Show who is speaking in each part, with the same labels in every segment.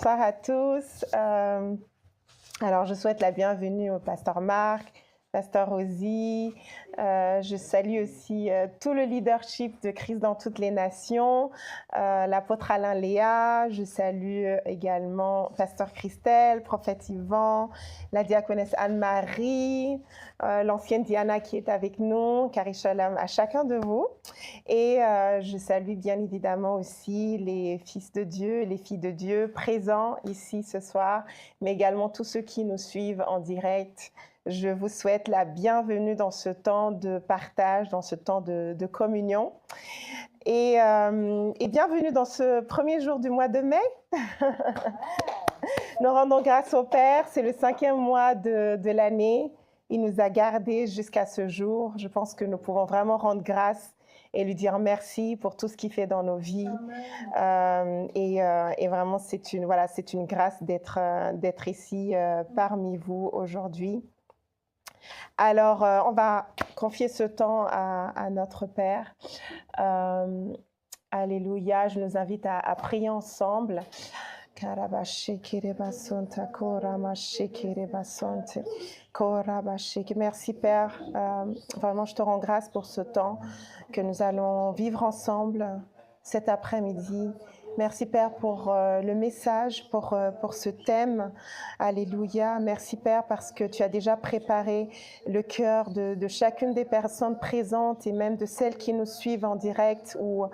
Speaker 1: bonsoir à tous. Alors, je souhaite la bienvenue au pasteur Marc, pasteur Rosie. Je salue aussi tout le leadership de Christ dans toutes les nations, l'apôtre Alain Léa. Je salue également pasteur Christelle, prophète Yvan, la diaconesse Anne-Marie, l'ancienne Diana qui est avec nous, Kari Shalom à chacun de vous. Et je salue bien évidemment aussi les fils de Dieu, les filles de Dieu présents ici ce soir, mais également tous ceux qui nous suivent en direct. Je vous souhaite la bienvenue dans ce temps de partage, dans ce temps de communion. Et bienvenue dans ce premier jour du mois de mai. Nous rendons grâce au Père, c'est le 5e mois de l'année. Il nous a gardés jusqu'à ce jour. Je pense que nous pouvons vraiment rendre grâce et lui dire merci pour tout ce qu'il fait dans nos vies. Et vraiment, c'est une grâce d'être ici parmi vous aujourd'hui. Alors, on va confier ce temps à notre Père. Alléluia, je nous invite à prier ensemble. Merci Père, vraiment je te rends grâce pour ce temps que nous allons vivre ensemble cet après-midi. Merci Père pour le message, pour ce thème. Alléluia. Merci Père parce que tu as déjà préparé le cœur de chacune des personnes présentes et même de celles qui nous suivent en direct ou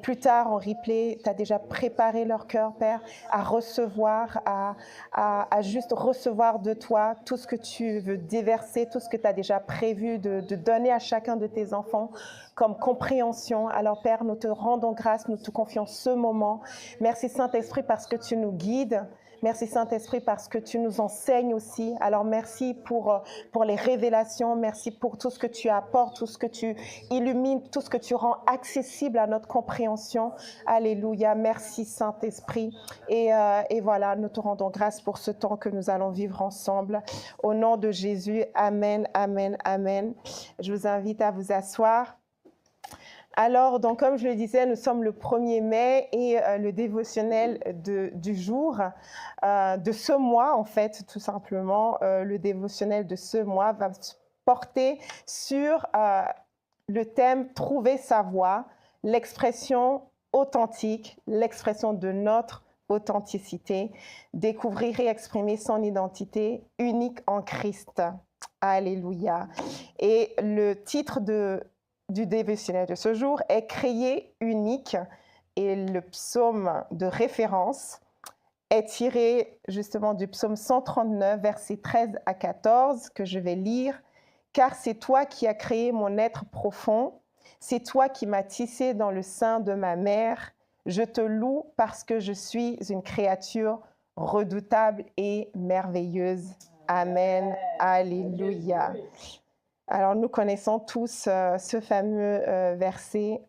Speaker 1: plus tard en replay. Tu as déjà préparé leur cœur Père à recevoir, à juste recevoir de toi tout ce que tu veux déverser, tout ce que tu as déjà prévu de donner à chacun de tes enfants comme compréhension. Alors Père, nous te rendons grâce, nous te confions ce moment. Merci Saint-Esprit parce que tu nous guides. Merci Saint-Esprit parce que tu nous enseignes aussi. Alors merci pour les révélations. Merci pour tout ce que tu apportes, tout ce que tu illumines, tout ce que tu rends accessible à notre compréhension. Alléluia. Merci Saint-Esprit. Et voilà, nous te rendons grâce pour ce temps que nous allons vivre ensemble. Au nom de Jésus, Amen, Amen, Amen. Je vous invite à vous asseoir. Alors, donc, comme je le disais, nous sommes le 1er mai et le dévotionnel du jour, de ce mois, en fait, tout simplement, le dévotionnel de ce mois va se porter sur le thème « Trouver sa voie », l'expression authentique, l'expression de notre authenticité, découvrir et exprimer son identité unique en Christ. Alléluia. Et le titre du dévotionnel de ce jour est créé unique et le psaume de référence est tiré justement du psaume 139, versets 13 à 14 que je vais lire. Car c'est toi qui as créé mon être profond, c'est toi qui m'as tissé dans le sein de ma mère. Je te loue parce que je suis une créature redoutable et merveilleuse. Amen. Alléluia. Alors, nous connaissons tous ce fameux verset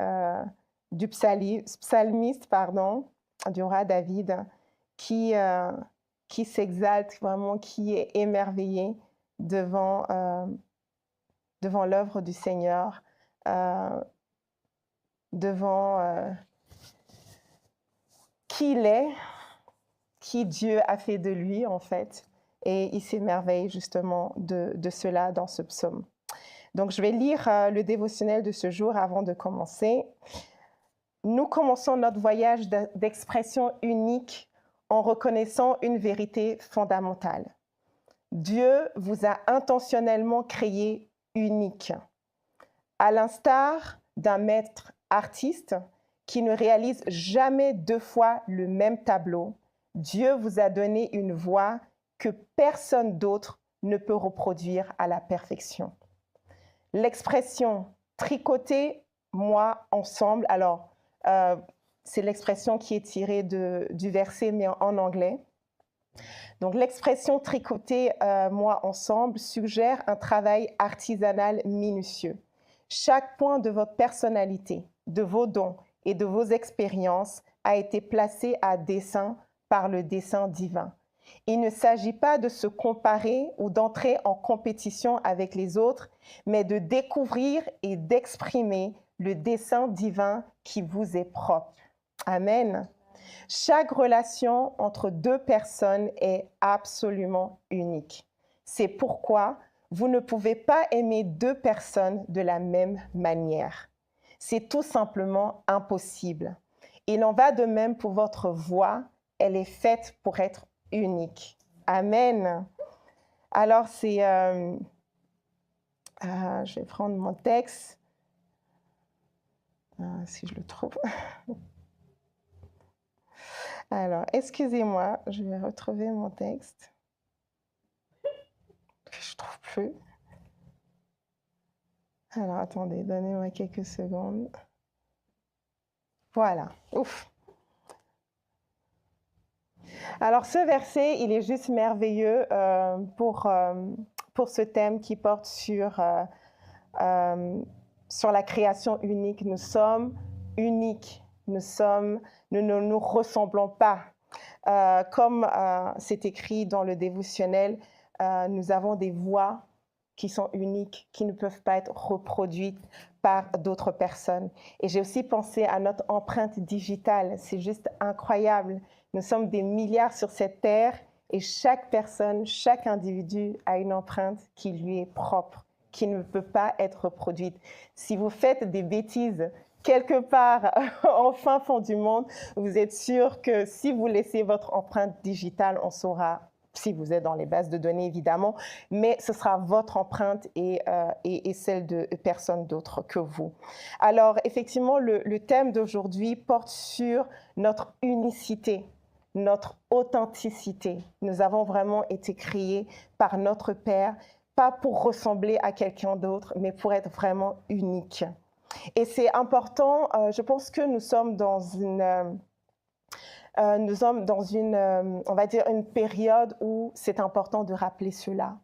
Speaker 1: du psalmiste, du roi David, qui s'exalte vraiment, qui est émerveillé devant l'œuvre du Seigneur, devant qui il est, qui Dieu a fait de lui, en fait. Et il s'émerveille justement de cela dans ce psaume. Donc, je vais lire le dévotionnel de ce jour avant de commencer. Nous commençons notre voyage d'expression unique en reconnaissant une vérité fondamentale. Dieu vous a intentionnellement créé unique. À l'instar d'un maître artiste qui ne réalise jamais 2 fois le même tableau, Dieu vous a donné une voix que personne d'autre ne peut reproduire à la perfection. L'expression « tricoter moi ensemble », alors c'est l'expression qui est tirée du verset mais en anglais. Donc l'expression « tricoter moi ensemble » suggère un travail artisanal minutieux. Chaque point de votre personnalité, de vos dons et de vos expériences a été placé à dessein par le dessein divin. Il ne s'agit pas de se comparer ou d'entrer en compétition avec les autres, mais de découvrir et d'exprimer le dessein divin qui vous est propre. Amen. Chaque relation entre deux personnes est absolument unique. C'est pourquoi vous ne pouvez pas aimer deux personnes de la même manière. C'est tout simplement impossible. Il en va de même pour votre voix, elle est faite pour être unique. Amen. Alors, je vais prendre mon texte, si je le trouve. Alors, excusez-moi, je vais retrouver mon texte. Je ne trouve plus. Alors, attendez, donnez-moi quelques secondes. Voilà, ouf. Alors, ce verset, il est juste merveilleux pour ce thème qui porte sur la création unique. Nous sommes uniques, nous ne nous ressemblons pas. Comme c'est écrit dans le dévotionnel, nous avons des voix qui sont uniques, qui ne peuvent pas être reproduites par d'autres personnes. Et j'ai aussi pensé à notre empreinte digitale. C'est juste incroyable. Nous sommes des milliards sur cette terre et chaque personne, chaque individu a une empreinte qui lui est propre, qui ne peut pas être reproduite. Si vous faites des bêtises quelque part en fin fond du monde, vous êtes sûr que si vous laissez votre empreinte digitale, on saura, si vous êtes dans les bases de données évidemment, mais ce sera votre empreinte et celle de personne d'autre que vous. Alors effectivement, le thème d'aujourd'hui porte sur notre unicité, notre authenticité. Nous avons vraiment été créés par notre Père, pas pour ressembler à quelqu'un d'autre, mais pour être vraiment unique. Et c'est important, je pense que nous sommes dans une, on va dire, une période où c'est important de rappeler cela.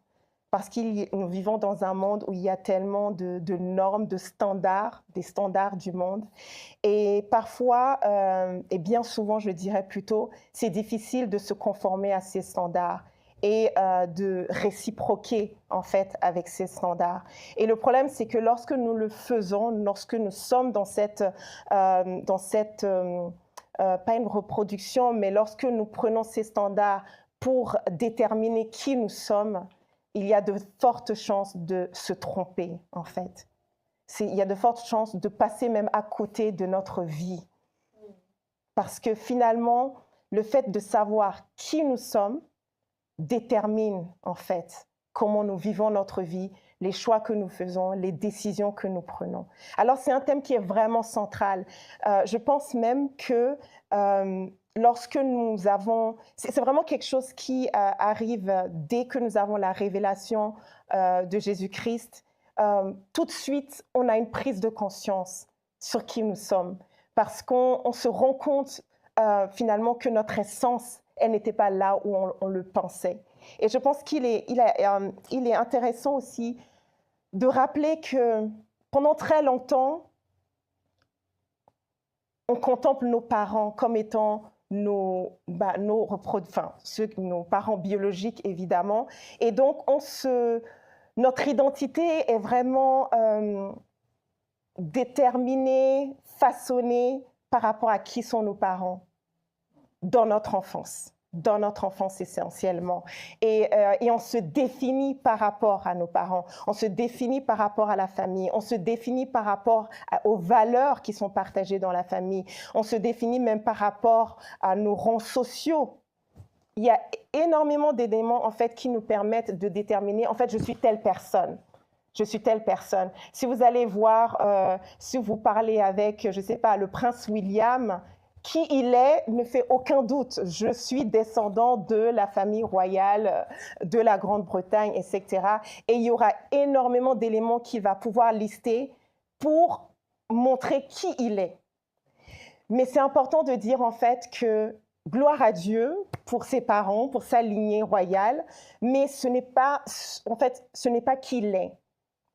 Speaker 1: Parce que nous vivons dans un monde où il y a tellement de normes, de standards, des standards du monde. Et parfois, et bien souvent, je dirais plutôt, c'est difficile de se conformer à ces standards et de réciproquer en fait avec ces standards. Et le problème, c'est que lorsque nous le faisons, lorsque nous sommes dans cette pas une reproduction, mais lorsque nous prenons ces standards pour déterminer qui nous sommes, il y a de fortes chances de se tromper, en fait. Il y a de fortes chances de passer même à côté de notre vie. Parce que finalement, le fait de savoir qui nous sommes détermine, en fait, comment nous vivons notre vie, les choix que nous faisons, les décisions que nous prenons. Alors, c'est un thème qui est vraiment central. Je pense même que lorsque nous avons... C'est vraiment quelque chose qui arrive dès que nous avons la révélation de Jésus-Christ. Tout de suite, on a une prise de conscience sur qui nous sommes. Parce qu'on se rend compte finalement que notre essence, elle n'était pas là où on le pensait. Et je pense qu'il est intéressant aussi de rappeler que pendant très longtemps, on contemple nos parents comme étant nos parents biologiques, évidemment. Et donc, notre identité est vraiment déterminée, façonnée par rapport à qui sont nos parents dans notre enfance essentiellement. Et on se définit par rapport à nos parents, on se définit par rapport à la famille, on se définit par rapport aux valeurs qui sont partagées dans la famille, on se définit même par rapport à nos rangs sociaux. Il y a énormément d'éléments en fait qui nous permettent de déterminer, en fait, je suis telle personne. Je suis telle personne. Si vous allez voir, si vous parlez avec, je ne sais pas, le prince William, qui il est ne fait aucun doute. Je suis descendant de la famille royale de la Grande-Bretagne, etc. Et il y aura énormément d'éléments qu'il va pouvoir lister pour montrer qui il est. Mais c'est important de dire en fait que gloire à Dieu pour ses parents, pour sa lignée royale, mais ce n'est pas qui il est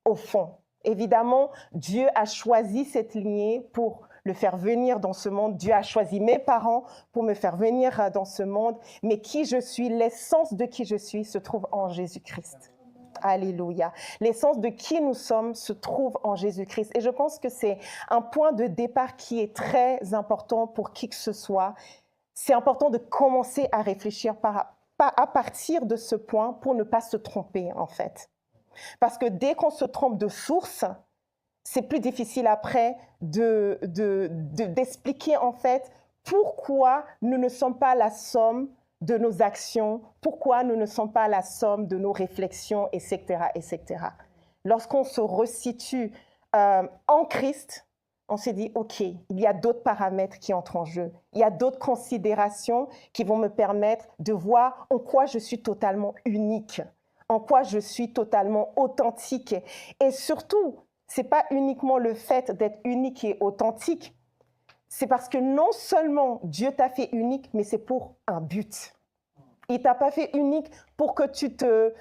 Speaker 1: au fond. Évidemment, Dieu a choisi cette lignée pour le faire venir dans ce monde. Dieu a choisi mes parents pour me faire venir dans ce monde. Mais qui je suis, l'essence de qui je suis se trouve en Jésus-Christ. Alléluia. L'essence de qui nous sommes se trouve en Jésus-Christ. Et je pense que c'est un point de départ qui est très important pour qui que ce soit. c'est important de commencer à réfléchir à partir de ce point pour ne pas se tromper, en fait. Parce que dès qu'on se trompe de source, c'est plus difficile après d'expliquer, en fait, pourquoi nous ne sommes pas la somme de nos actions, pourquoi nous ne sommes pas la somme de nos réflexions, etc., etc. Lorsqu'on se resitue en Christ, on s'est dit, OK, il y a d'autres paramètres qui entrent en jeu. Il y a d'autres considérations qui vont me permettre de voir en quoi je suis totalement unique, en quoi je suis totalement authentique. Et surtout, ce n'est pas uniquement le fait d'être unique et authentique, c'est parce que non seulement Dieu t'a fait unique, mais c'est pour un but. Il ne t'a pas fait unique pour que tu te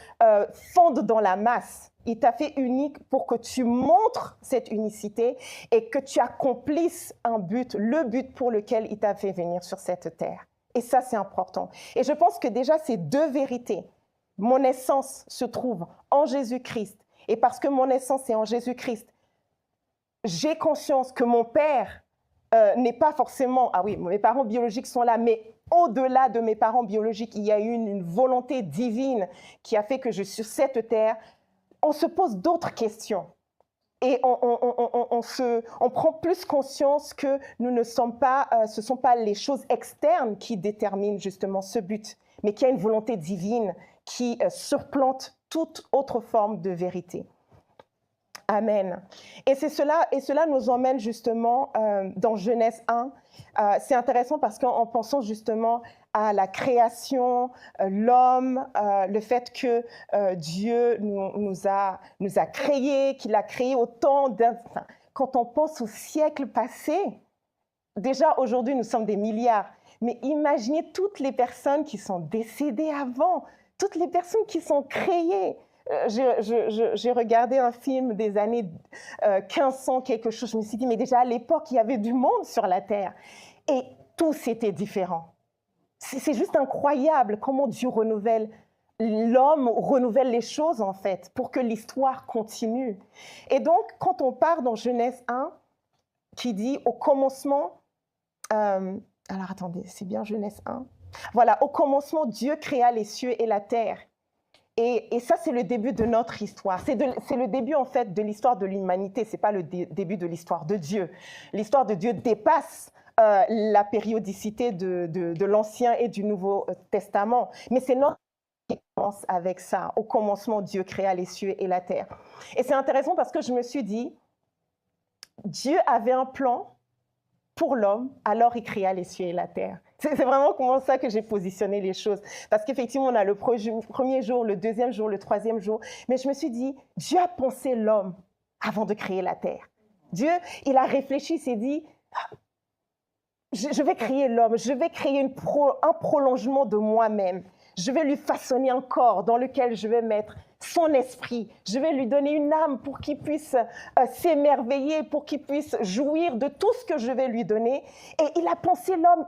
Speaker 1: fondes dans la masse. Il t'a fait unique pour que tu montres cette unicité et que tu accomplisses un but, le but pour lequel il t'a fait venir sur cette terre. Et ça, c'est important. Et je pense que déjà, ces deux vérités, mon essence se trouve en Jésus-Christ. Et parce que mon essence est en Jésus-Christ, j'ai conscience que mon Père n'est pas forcément... Ah oui, mes parents biologiques sont là, mais au-delà de mes parents biologiques, il y a eu une volonté divine qui a fait que je suis sur cette terre. On se pose d'autres questions et on prend plus conscience que nous ne sommes pas, ce ne sont pas les choses externes qui déterminent justement ce but, mais qu'il y a une volonté divine qui surplante toute autre forme de vérité. Amen. Et cela nous emmène justement dans Genèse 1. C'est intéressant parce qu'en pensant justement à la création, l'homme, le fait que Dieu nous a créés, qu'il a créé autant quand on pense au siècle passé, déjà aujourd'hui nous sommes des milliards, mais imaginez toutes les personnes qui sont décédées avant, toutes les personnes qui sont créées. J'ai regardé un film des années 1500 quelque chose, je me suis dit, mais déjà à l'époque, il y avait du monde sur la Terre. Et tous étaient différents. C'est juste incroyable comment Dieu renouvelle, l'homme renouvelle les choses en fait, pour que l'histoire continue. Et donc, quand on part dans Genèse 1, qui dit au commencement, alors attendez, c'est bien Genèse 1. Voilà, au commencement, Dieu créa les cieux et la terre. Et ça, c'est le début de notre histoire. C'est le début, en fait, de l'histoire de l'humanité. Ce n'est pas le début de l'histoire de Dieu. L'histoire de Dieu dépasse la périodicité de l'Ancien et du Nouveau Testament. Mais c'est notre qui commence avec ça. Au commencement, Dieu créa les cieux et la terre. Et c'est intéressant parce que je me suis dit, Dieu avait un plan pour l'homme, alors il créa les cieux et la terre. C'est vraiment comme ça que j'ai positionné les choses. Parce qu'effectivement, on a le premier jour, le deuxième jour, le troisième jour. Mais je me suis dit, Dieu a pensé l'homme avant de créer la terre. Dieu, il a réfléchi, il s'est dit, je vais créer l'homme, je vais créer un prolongement de moi-même. Je vais lui façonner un corps dans lequel je vais mettre son esprit. Je vais lui donner une âme pour qu'il puisse s'émerveiller, pour qu'il puisse jouir de tout ce que je vais lui donner. Et il a pensé l'homme,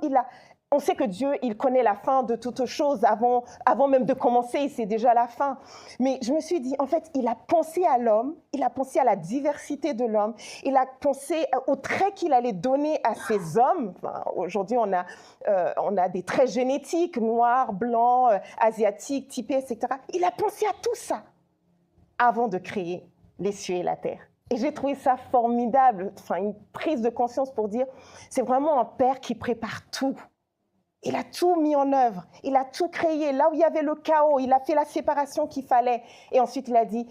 Speaker 1: on sait que Dieu, il connaît la fin de toutes choses. Avant même de commencer, c'est déjà la fin. Mais je me suis dit, en fait, il a pensé à l'homme, il a pensé à la diversité de l'homme, il a pensé aux traits qu'il allait donner à ces hommes. Enfin, aujourd'hui, on a des traits génétiques, noirs, blancs, asiatiques, typés, etc. Il a pensé à tout ça avant de créer les cieux et la terre. Et j'ai trouvé ça formidable, enfin, une prise de conscience pour dire, c'est vraiment un père qui prépare tout. Il a tout mis en œuvre, il a tout créé. Là où il y avait le chaos, il a fait la séparation qu'il fallait. Et ensuite, il a dit,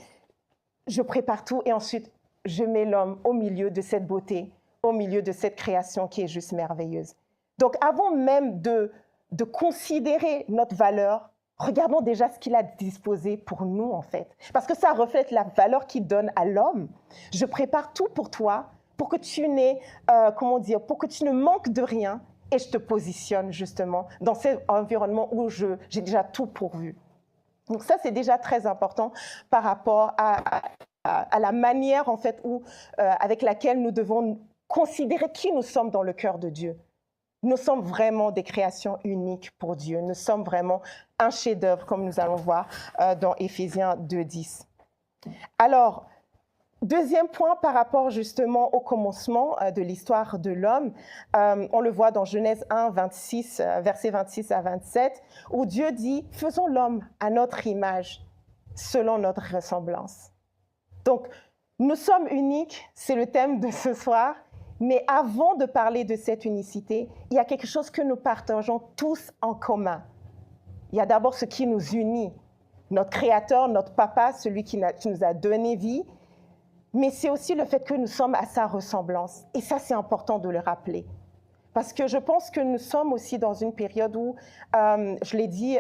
Speaker 1: je prépare tout et ensuite, je mets l'homme au milieu de cette beauté, au milieu de cette création qui est juste merveilleuse. Donc, avant même de considérer notre valeur, regardons déjà ce qu'il a disposé pour nous, en fait. Parce que ça reflète la valeur qu'il donne à l'homme. Je prépare tout pour toi, pour que tu n'aies, pour que tu ne manques de rien. Et je te positionne justement dans cet environnement où j'ai déjà tout pourvu. Donc ça, c'est déjà très important par rapport à la manière en fait avec laquelle nous devons considérer qui nous sommes dans le cœur de Dieu. Nous sommes vraiment des créations uniques pour Dieu. Nous sommes vraiment un chef-d'œuvre, comme nous allons voir dans Éphésiens 2:10. Alors, Deuxième point par rapport justement au commencement de l'histoire de l'homme, on le voit dans Genèse 1, 26, versets 26 à 27, où Dieu dit « Faisons l'homme à notre image, selon notre ressemblance ». Donc, nous sommes uniques, c'est le thème de ce soir, mais avant de parler de cette unicité, il y a quelque chose que nous partageons tous en commun. Il y a d'abord ce qui nous unit, notre Créateur, notre Papa, celui qui nous a donné vie, mais c'est aussi le fait que nous sommes à sa ressemblance. Et ça, c'est important de le rappeler. Parce que je pense que nous sommes aussi dans une période où, je l'ai dit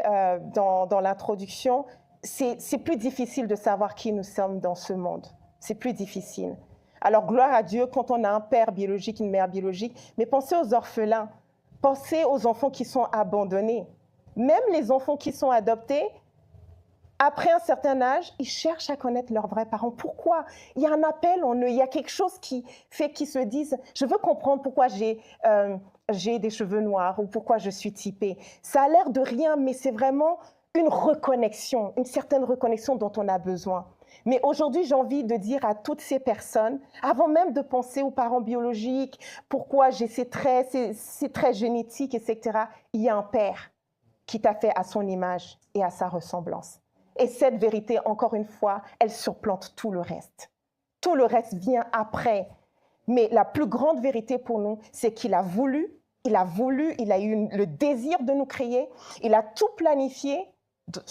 Speaker 1: dans l'introduction, c'est plus difficile de savoir qui nous sommes dans ce monde. C'est plus difficile. Alors, gloire à Dieu quand on a un père biologique, une mère biologique, mais pensez aux orphelins, pensez aux enfants qui sont abandonnés. Même les enfants qui sont adoptés, après un certain âge, ils cherchent à connaître leurs vrais parents. Pourquoi? Il y a un appel en eux, il y a quelque chose qui fait qu'ils se disent « je veux comprendre pourquoi j'ai des cheveux noirs ou pourquoi je suis typée ». Ça a l'air de rien, mais c'est vraiment une reconnexion, une certaine reconnexion dont on a besoin. Mais aujourd'hui, j'ai envie de dire à toutes ces personnes, avant même de penser aux parents biologiques, pourquoi j'ai ces traits, ces traits génétiques, etc., il y a un père qui t'a fait à son image et à sa ressemblance. Et cette vérité, encore une fois, elle surplante tout le reste. Tout le reste vient après. Mais la plus grande vérité pour nous, c'est qu'il a voulu, il a eu le désir de nous créer, il a tout planifié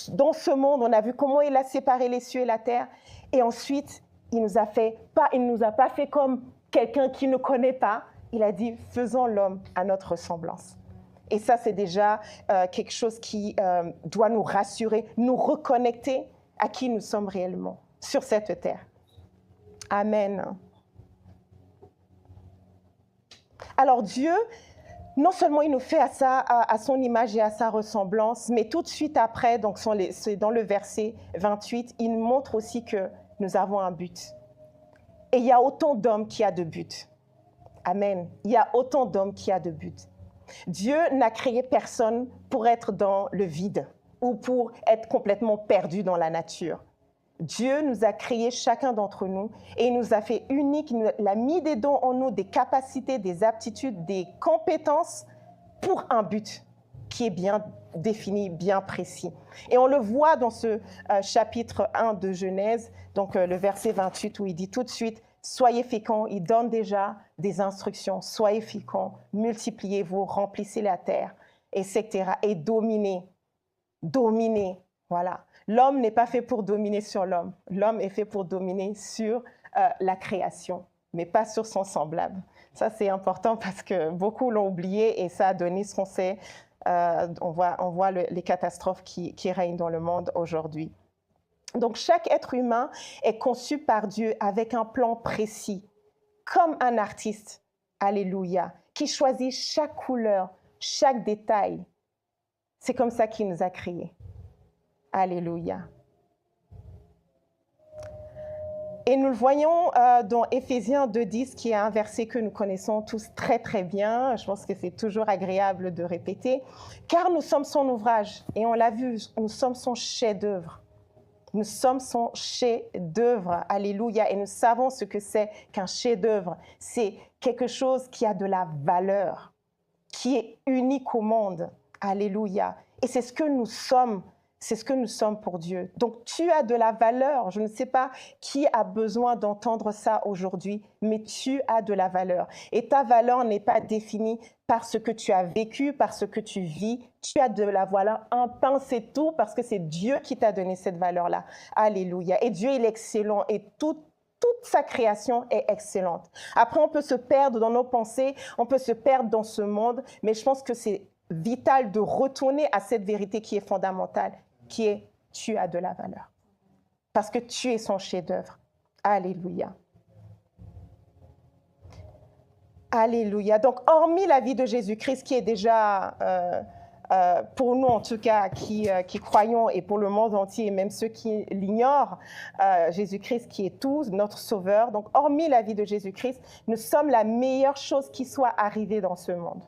Speaker 1: dans ce monde. On a vu comment il a séparé les cieux et la terre. Et ensuite, il nous a pas fait comme quelqu'un qui ne connaît pas. Il a dit, faisons l'homme à notre ressemblance. Et ça, c'est déjà quelque chose qui doit nous rassurer, nous reconnecter à qui nous sommes réellement sur cette terre. Amen. Alors Dieu, non seulement il nous fait à son image et à sa ressemblance, mais tout de suite après, donc c'est dans le verset 28, il montre aussi que nous avons un but. Et il y a autant d'hommes qui a de buts. Amen. Il y a autant d'hommes qui a de buts. Dieu n'a créé personne pour être dans le vide ou pour être complètement perdu dans la nature. Dieu nous a créés chacun d'entre nous et il nous a fait uniques, il a mis des dons en nous, des capacités, des aptitudes, des compétences pour un but qui est bien défini, bien précis. Et on le voit dans ce chapitre 1 de Genèse, donc le verset 28 où il dit tout de suite « Soyez féconds », il donne déjà des instructions, « Soyez féconds, multipliez-vous, remplissez la terre, etc. » et dominez, voilà. L'homme n'est pas fait pour dominer sur l'homme. L'homme est fait pour dominer sur la création, mais pas sur son semblable. Ça, c'est important parce que beaucoup l'ont oublié et ça a donné ce qu'on sait. On voit les catastrophes qui règnent dans le monde aujourd'hui. Donc, chaque être humain est conçu par Dieu avec un plan précis, comme un artiste, alléluia, qui choisit chaque couleur, chaque détail. C'est comme ça qu'il nous a créés. Alléluia. Et nous le voyons dans Éphésiens 2:10, qui est un verset que nous connaissons tous très très bien. Je pense que c'est toujours agréable de répéter. Car nous sommes son ouvrage, et on l'a vu, nous sommes son chef-d'œuvre. Nous sommes son chef-d'œuvre, alléluia, et nous savons ce que c'est qu'un chef-d'œuvre. C'est quelque chose qui a de la valeur, qui est unique au monde, alléluia. Et c'est ce que nous sommes. C'est ce que nous sommes pour Dieu. Donc, tu as de la valeur. Je ne sais pas qui a besoin d'entendre ça aujourd'hui, mais tu as de la valeur. Et ta valeur n'est pas définie par ce que tu as vécu, par ce que tu vis. Tu as de la valeur, un pain, c'est tout, parce que c'est Dieu qui t'a donné cette valeur-là. Alléluia. Et Dieu, il est excellent et toute sa création est excellente. Après, on peut se perdre dans nos pensées, on peut se perdre dans ce monde, mais je pense que c'est vital de retourner à cette vérité qui est fondamentale, qui est « tu as de la valeur ». Parce que tu es son chef-d'œuvre. Alléluia. Alléluia. Donc, hormis la vie de Jésus-Christ, qui est déjà, pour nous en tout cas, qui croyons, et pour le monde entier, même ceux qui l'ignorent, Jésus-Christ qui est tout, notre Sauveur. Donc, hormis la vie de Jésus-Christ, nous sommes la meilleure chose qui soit arrivée dans ce monde.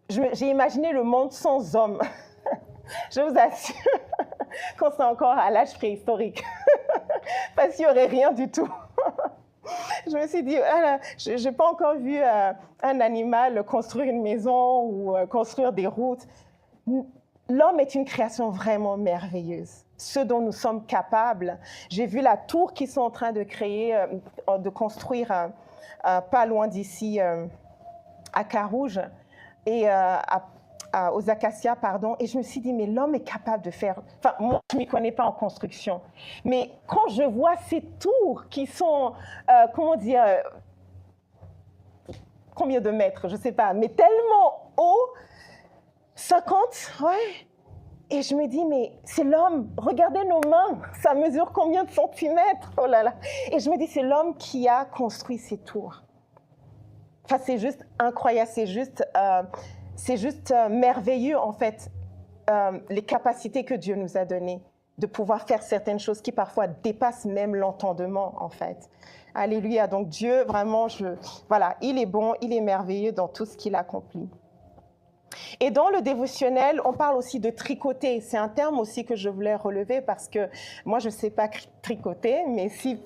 Speaker 1: J'ai imaginé le monde sans hommes. Je vous assure. qu'on soit encore à l'âge préhistorique, parce qu'il n'y aurait rien du tout. Je me suis dit, je n'ai pas encore vu un animal construire une maison ou construire des routes. L'homme est une création vraiment merveilleuse. Ce dont nous sommes capables. J'ai vu la tour qu'ils sont en train de créer, de construire pas loin d'ici, à Carouge, et aux Acacias, pardon. Et je me suis dit, mais l'homme est capable de faire... Enfin, moi, je ne m'y connais pas en construction. Mais quand je vois ces tours qui sont, comment dire, combien de mètres, je ne sais pas, mais tellement haut, 50, ouais. Et je me dis, mais c'est l'homme, regardez nos mains, ça mesure combien de centimètres, oh là là. Et je me dis, c'est l'homme qui a construit ces tours. Enfin, c'est juste incroyable, c'est juste merveilleux, en fait, les capacités que Dieu nous a données de pouvoir faire certaines choses qui parfois dépassent même l'entendement, en fait. Alléluia. Donc Dieu, vraiment, voilà, il est bon, il est merveilleux dans tout ce qu'il accomplit. Et dans le dévotionnel, on parle aussi de tricoter. C'est un terme aussi que je voulais relever parce que moi, je ne sais pas tricoter, mais si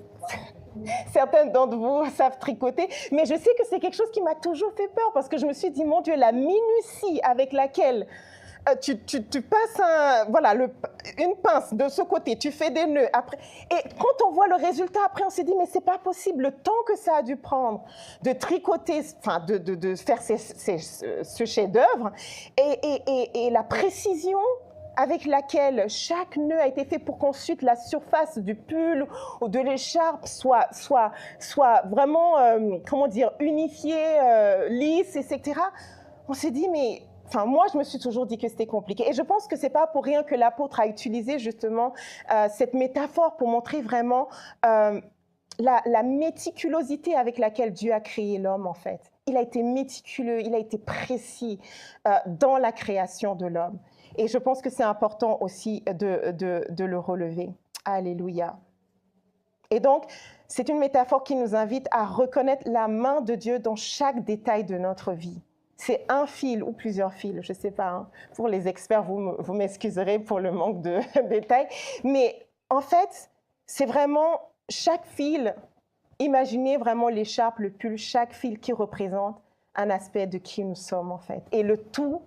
Speaker 1: certains d'entre vous savent tricoter, mais je sais que c'est quelque chose qui m'a toujours fait peur parce que je me suis dit, mon Dieu, la minutie avec laquelle tu passes une pince de ce côté, tu fais des nœuds après. Et quand on voit le résultat après, on s'est dit, mais c'est pas possible, le temps que ça a dû prendre de tricoter, enfin de faire ce chef-d'œuvre et la précision avec laquelle chaque nœud a été fait pour qu'ensuite la surface du pull ou de l'écharpe soit vraiment, comment dire, unifiée, lisse, etc. On s'est dit, mais... Enfin, moi, je me suis toujours dit que c'était compliqué. Et je pense que ce n'est pas pour rien que l'apôtre a utilisé justement cette métaphore pour montrer vraiment la méticulosité avec laquelle Dieu a créé l'homme, en fait. Il a été méticuleux, il a été précis dans la création de l'homme. Et je pense que c'est important aussi de le relever. Alléluia. Et donc, c'est une métaphore qui nous invite à reconnaître la main de Dieu dans chaque détail de notre vie. C'est un fil ou plusieurs fils, je ne sais pas. Hein. Pour les experts, vous m'excuserez pour le manque de détails. Mais en fait, c'est vraiment chaque fil, imaginez vraiment l'écharpe, le pull, chaque fil qui représente un aspect de qui nous sommes en fait. Et le tout,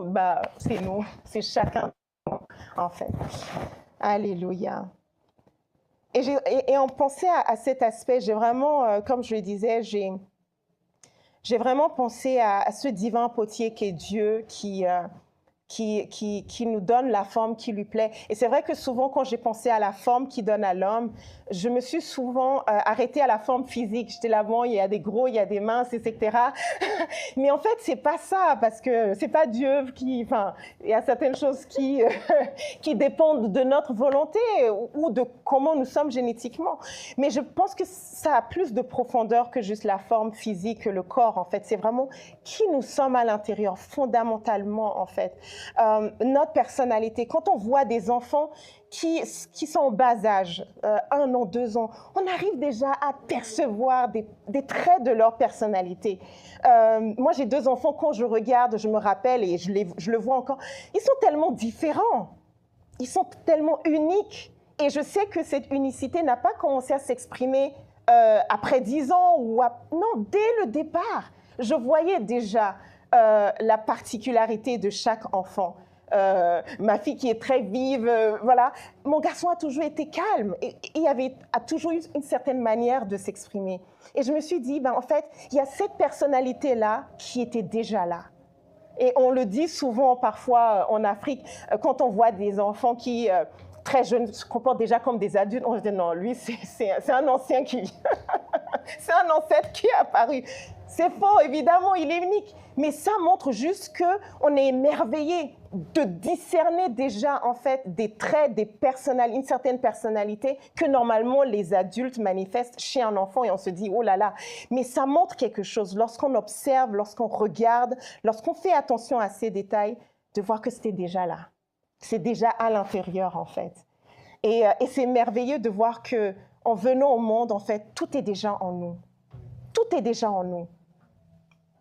Speaker 1: bah, c'est nous, c'est chacun en fait. Alléluia. Et en pensant à cet aspect, j'ai vraiment, comme je le disais, j'ai vraiment pensé à ce divin potier qui est Dieu, qui nous donne la forme qui lui plaît. Et c'est vrai que souvent, quand j'ai pensé à la forme qu'il donne à l'homme, je me suis souvent arrêtée à la forme physique. J'étais là, bon, il y a des gros, il y a des minces, etc. Mais en fait, c'est pas ça, parce que c'est pas Dieu qui... Enfin, il y a certaines choses qui dépendent de notre volonté ou de comment nous sommes génétiquement. Mais je pense que ça a plus de profondeur que juste la forme physique, le corps, en fait. C'est vraiment qui nous sommes à l'intérieur, fondamentalement, en fait. Notre personnalité. Quand on voit des enfants qui sont en bas âge, 1 an, 2 ans, on arrive déjà à percevoir des traits de leur personnalité. Moi, j'ai 2 enfants, quand je regarde, je me rappelle et je le vois encore, ils sont tellement différents, ils sont tellement uniques. Et je sais que cette unicité n'a pas commencé à s'exprimer après 10 ans non, dès le départ. Je voyais déjà la particularité de chaque enfant. Ma fille qui est très vive, voilà. Mon garçon a toujours été calme et a toujours eu une certaine manière de s'exprimer. Et je me suis dit, en fait, il y a cette personnalité-là qui était déjà là. Et on le dit souvent parfois en Afrique, quand on voit des enfants qui, très jeunes, se comportent déjà comme des adultes, on se dit non, lui, c'est un ancien qui... c'est un ancêtre qui est apparu. C'est faux, évidemment, il est unique. Mais ça montre juste qu'on est émerveillé de discerner déjà, en fait, des traits, une certaine personnalité que normalement les adultes manifestent chez un enfant et on se dit, oh là là. Mais ça montre quelque chose lorsqu'on observe, lorsqu'on regarde, lorsqu'on fait attention à ces détails, de voir que c'était déjà là. C'est déjà à l'intérieur, en fait. Et c'est merveilleux de voir qu'en venant au monde, en fait, tout est déjà en nous. Tout est déjà en nous.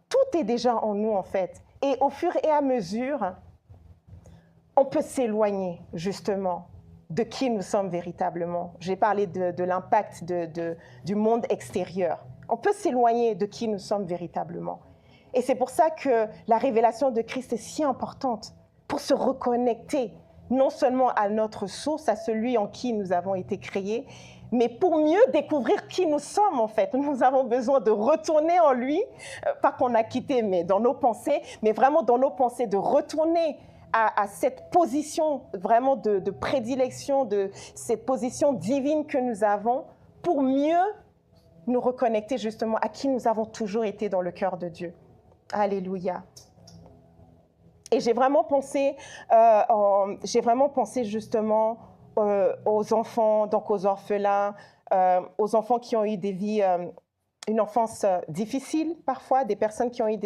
Speaker 1: Tout est déjà en nous, en fait. Et au fur et à mesure on peut s'éloigner justement de qui nous sommes véritablement. J'ai parlé de l'impact du monde extérieur. On peut s'éloigner de qui nous sommes véritablement. Et c'est pour ça que la révélation de Christ est si importante, pour se reconnecter non seulement à notre source, à celui en qui nous avons été créés, mais pour mieux découvrir qui nous sommes en fait. Nous avons besoin de retourner en lui, pas qu'on a quitté, mais dans nos pensées, mais vraiment dans nos pensées, de retourner à cette position vraiment de prédilection, de cette position divine que nous avons, pour mieux nous reconnecter justement à qui nous avons toujours été dans le cœur de Dieu. Alléluia. Et j'ai vraiment pensé justement aux enfants, donc aux orphelins, aux enfants qui ont eu des vies, une enfance difficile parfois, des personnes qui ont eu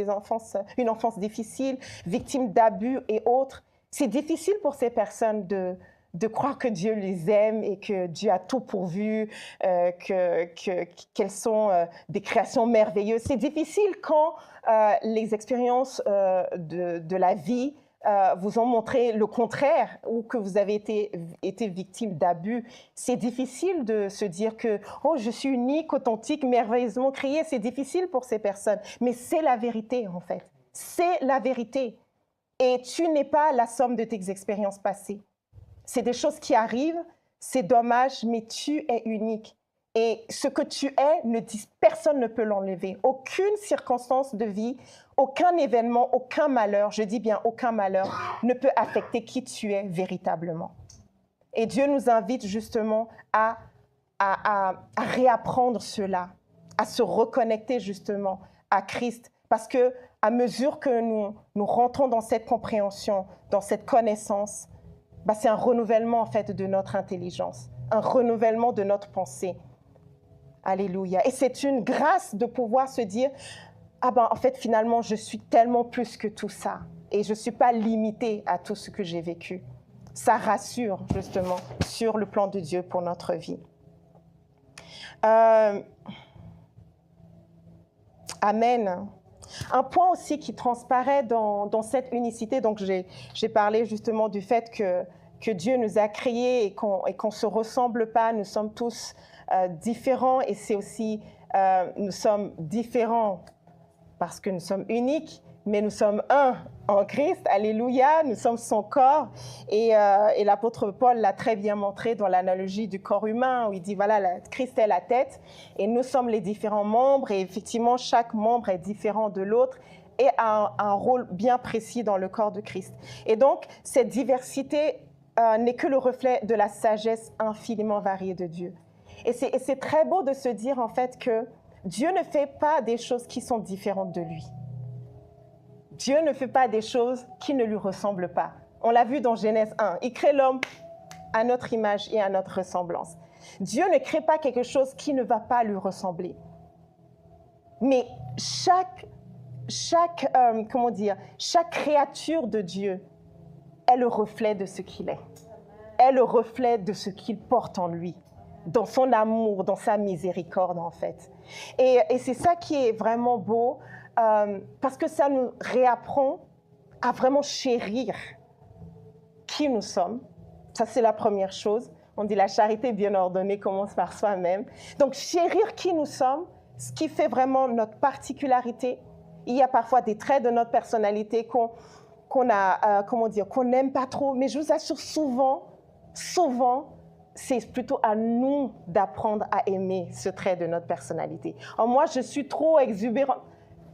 Speaker 1: une enfance difficile, victimes d'abus et autres. C'est difficile pour ces personnes de croire que Dieu les aime et que Dieu a tout pourvu, qu'elles sont des créations merveilleuses. C'est difficile quand les expériences de la vie vous ont montré le contraire ou que vous avez été victime d'abus. C'est difficile de se dire que « Oh, je suis unique, authentique, merveilleusement créée ». C'est difficile pour ces personnes, mais c'est la vérité en fait. C'est la vérité. Et tu n'es pas la somme de tes expériences passées. C'est des choses qui arrivent, c'est dommage, mais tu es unique. Et ce que tu es, personne ne peut l'enlever. Aucune circonstance de vie, aucun événement, aucun malheur, je dis bien aucun malheur, ne peut affecter qui tu es véritablement. Et Dieu nous invite justement à réapprendre cela, à se reconnecter justement à Christ. Parce que à mesure que nous rentrons dans cette compréhension, dans cette connaissance, c'est un renouvellement en fait de notre intelligence, un renouvellement de notre pensée. Alléluia. Et c'est une grâce de pouvoir se dire, en fait finalement je suis tellement plus que tout ça et je ne suis pas limitée à tout ce que j'ai vécu. Ça rassure justement sur le plan de Dieu pour notre vie. Amen. Un point aussi qui transparaît dans cette unicité, donc j'ai parlé justement du fait que Dieu nous a créés et qu'on ne se ressemble pas, nous sommes tous différents et c'est aussi, nous sommes différents parce que nous sommes uniques, mais nous sommes un en Christ, alléluia, nous sommes son corps et l'apôtre Paul l'a très bien montré dans l'analogie du corps humain où il dit voilà, Christ est la tête et nous sommes les différents membres et effectivement chaque membre est différent de l'autre et a un rôle bien précis dans le corps de Christ. Et donc cette diversité n'est que le reflet de la sagesse infiniment variée de Dieu. Et c'est très beau de se dire en fait que Dieu ne fait pas des choses qui sont différentes de lui. Dieu ne fait pas des choses qui ne lui ressemblent pas. On l'a vu dans Genèse 1. Il crée l'homme à notre image et à notre ressemblance. Dieu ne crée pas quelque chose qui ne va pas lui ressembler. Mais chaque créature de Dieu est le reflet de ce qu'il est. Est le reflet de ce qu'il porte en lui, dans son amour, dans sa miséricorde en fait. Et c'est ça qui est vraiment beau, parce que ça nous réapprend à vraiment chérir qui nous sommes. Ça, c'est la première chose. On dit la charité bien ordonnée commence par soi-même. Donc, chérir qui nous sommes, ce qui fait vraiment notre particularité. Il y a parfois des traits de notre personnalité qu'on n'aime pas trop, mais je vous assure, souvent, c'est plutôt à nous d'apprendre à aimer ce trait de notre personnalité. Alors moi, je suis trop exubérante.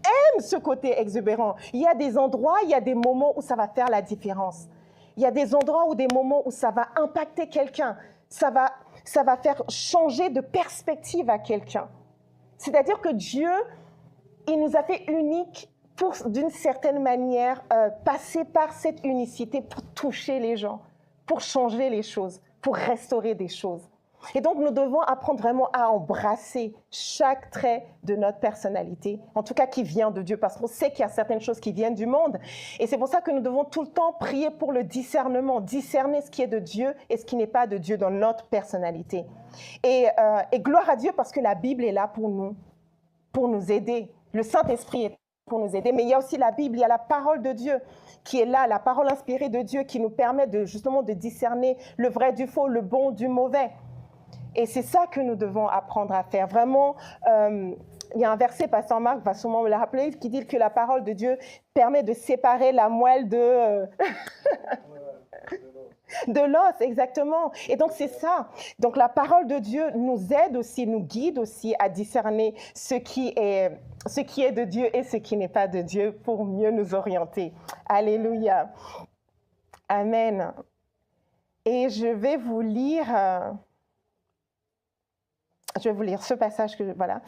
Speaker 1: Aime ce côté exubérant. Il y a des endroits, il y a des moments où ça va faire la différence. Il y a des endroits ou des moments où ça va impacter quelqu'un. Ça va faire changer de perspective à quelqu'un. C'est-à-dire que Dieu, il nous a fait uniques pour, d'une certaine manière, passer par cette unicité pour toucher les gens, pour changer les choses, pour restaurer des choses. Et donc, nous devons apprendre vraiment à embrasser chaque trait de notre personnalité, en tout cas qui vient de Dieu, parce qu'on sait qu'il y a certaines choses qui viennent du monde. Et c'est pour ça que nous devons tout le temps prier pour le discernement, discerner ce qui est de Dieu et ce qui n'est pas de Dieu dans notre personnalité. Et gloire à Dieu parce que la Bible est là pour nous aider. Le Saint-Esprit est pour nous aider, mais il y a aussi la Bible, il y a la parole de Dieu qui est là, la parole inspirée de Dieu qui nous permet justement de discerner le vrai du faux, le bon du mauvais. Et c'est ça que nous devons apprendre à faire. Vraiment, il y a un verset, Pasteur Marc va sûrement me le rappeler, qui dit que la parole de Dieu permet de séparer la moelle de l'os, exactement. Et donc, c'est ça. Donc, la parole de Dieu nous aide aussi, nous guide aussi à discerner ce qui est de Dieu et ce qui n'est pas de Dieu pour mieux nous orienter. Alléluia. Amen. Et je vais vous lire ce passage voilà.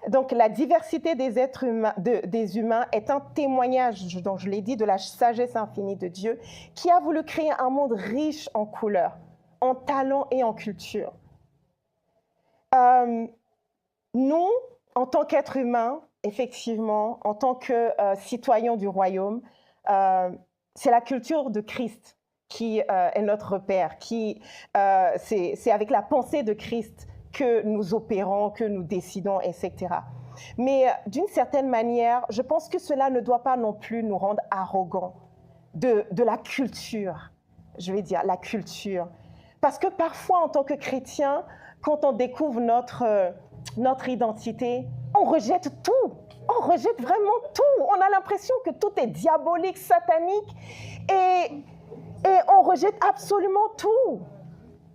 Speaker 1: Donc, la diversité des êtres humains, des humains est un témoignage, dont je l'ai dit, de la sagesse infinie de Dieu, qui a voulu créer un monde riche en couleurs, en talents et en culture. Nous, en tant qu'êtres humains, effectivement, en tant que citoyens du royaume, c'est la culture de Christ qui est notre repère, c'est avec la pensée de Christ que nous opérons, que nous décidons, etc. Mais d'une certaine manière, je pense que cela ne doit pas non plus nous rendre arrogants de la culture, je vais dire la culture. Parce que parfois, en tant que chrétien, quand on découvre notre identité, on rejette tout. On rejette vraiment tout. On a l'impression que tout est diabolique, satanique, et on rejette absolument tout.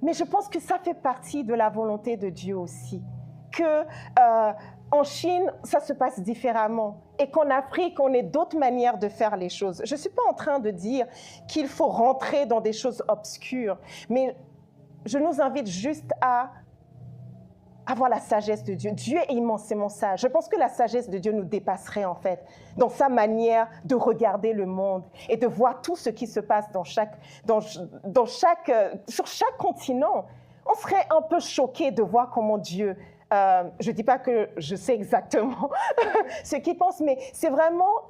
Speaker 1: Mais je pense que ça fait partie de la volonté de Dieu aussi. En Chine, ça se passe différemment. Et qu'en Afrique, on ait d'autres manières de faire les choses. Je ne suis pas en train de dire qu'il faut rentrer dans des choses obscures, mais je nous invite juste à avoir la sagesse de Dieu. Dieu est immensément sage. Je pense que la sagesse de Dieu nous dépasserait en fait dans sa manière de regarder le monde et de voir tout ce qui se passe sur chaque continent. On serait un peu choqués de voir comment Dieu... je ne dis pas que je sais exactement ce qu'il pense, mais c'est vraiment...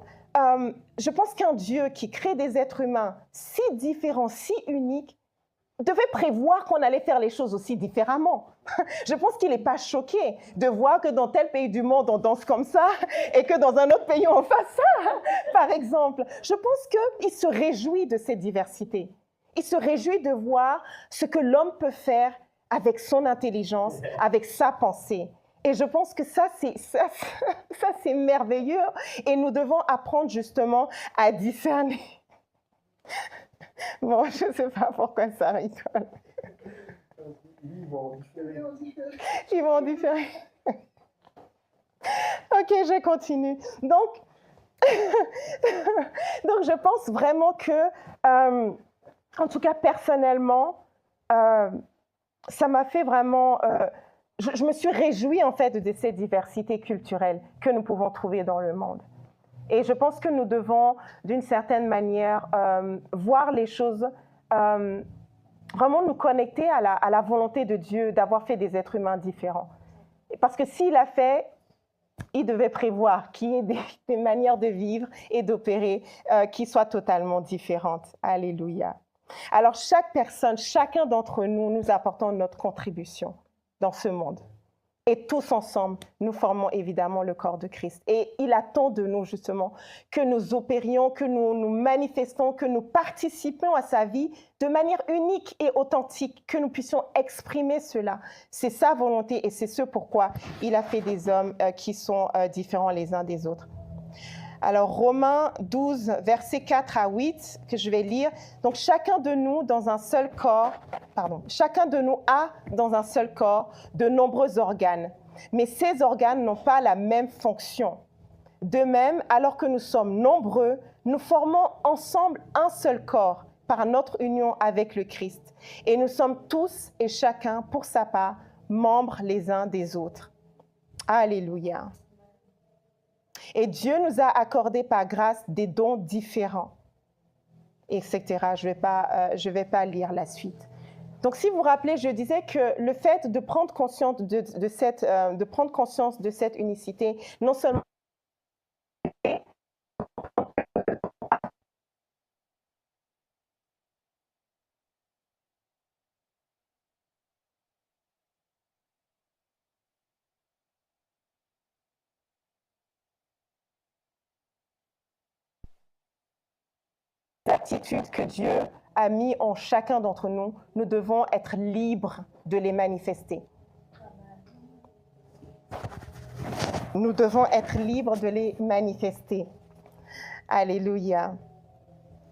Speaker 1: je pense qu'un Dieu qui crée des êtres humains si différents, si uniques, devait prévoir qu'on allait faire les choses aussi différemment. Je pense qu'il n'est pas choqué de voir que dans tel pays du monde, on danse comme ça et que dans un autre pays, on fasse ça, par exemple. Je pense qu'il se réjouit de cette diversité. Il se réjouit de voir ce que l'homme peut faire avec son intelligence, avec sa pensée. Et je pense que ça, c'est merveilleux. Et nous devons apprendre justement à discerner. Bon, je ne sais pas pourquoi ça rigole.
Speaker 2: Ils vont en différer.
Speaker 1: Ils vont en différer. Ok, je continue. Donc, je pense vraiment que, en tout cas personnellement, ça m'a fait vraiment... je me suis réjouie en fait de cette diversité culturelle que nous pouvons trouver dans le monde. Et je pense que nous devons, d'une certaine manière, voir les choses, vraiment nous connecter à la volonté de Dieu d'avoir fait des êtres humains différents. Parce que s'il a fait, il devait prévoir qu'il y ait des manières de vivre et d'opérer qui soient totalement différentes. Alléluia. Alors, chaque personne, chacun d'entre nous, nous apportons notre contribution dans ce monde. Et tous ensemble, nous formons évidemment le corps de Christ. Et il attend de nous justement que nous opérions, que nous nous manifestons, que nous participions à sa vie de manière unique et authentique, que nous puissions exprimer cela. C'est sa volonté et c'est ce pourquoi il a fait des hommes qui sont différents les uns des autres. Alors, Romains 12, versets 4 à 8, que je vais lire. Donc, chacun de nous a dans un seul corps de nombreux organes, mais ces organes n'ont pas la même fonction. De même, alors que nous sommes nombreux, nous formons ensemble un seul corps par notre union avec le Christ. Et nous sommes tous et chacun, pour sa part, membres les uns des autres. Alléluia. Et Dieu nous a accordé par grâce des dons différents, etc. Je vais pas lire la suite. Donc, si vous vous rappelez, je disais que le fait de prendre conscience de cette unicité, non seulement aptitudes que Dieu a mis en chacun d'entre nous, nous devons être libres de les manifester. Nous devons être libres de les manifester. Alléluia.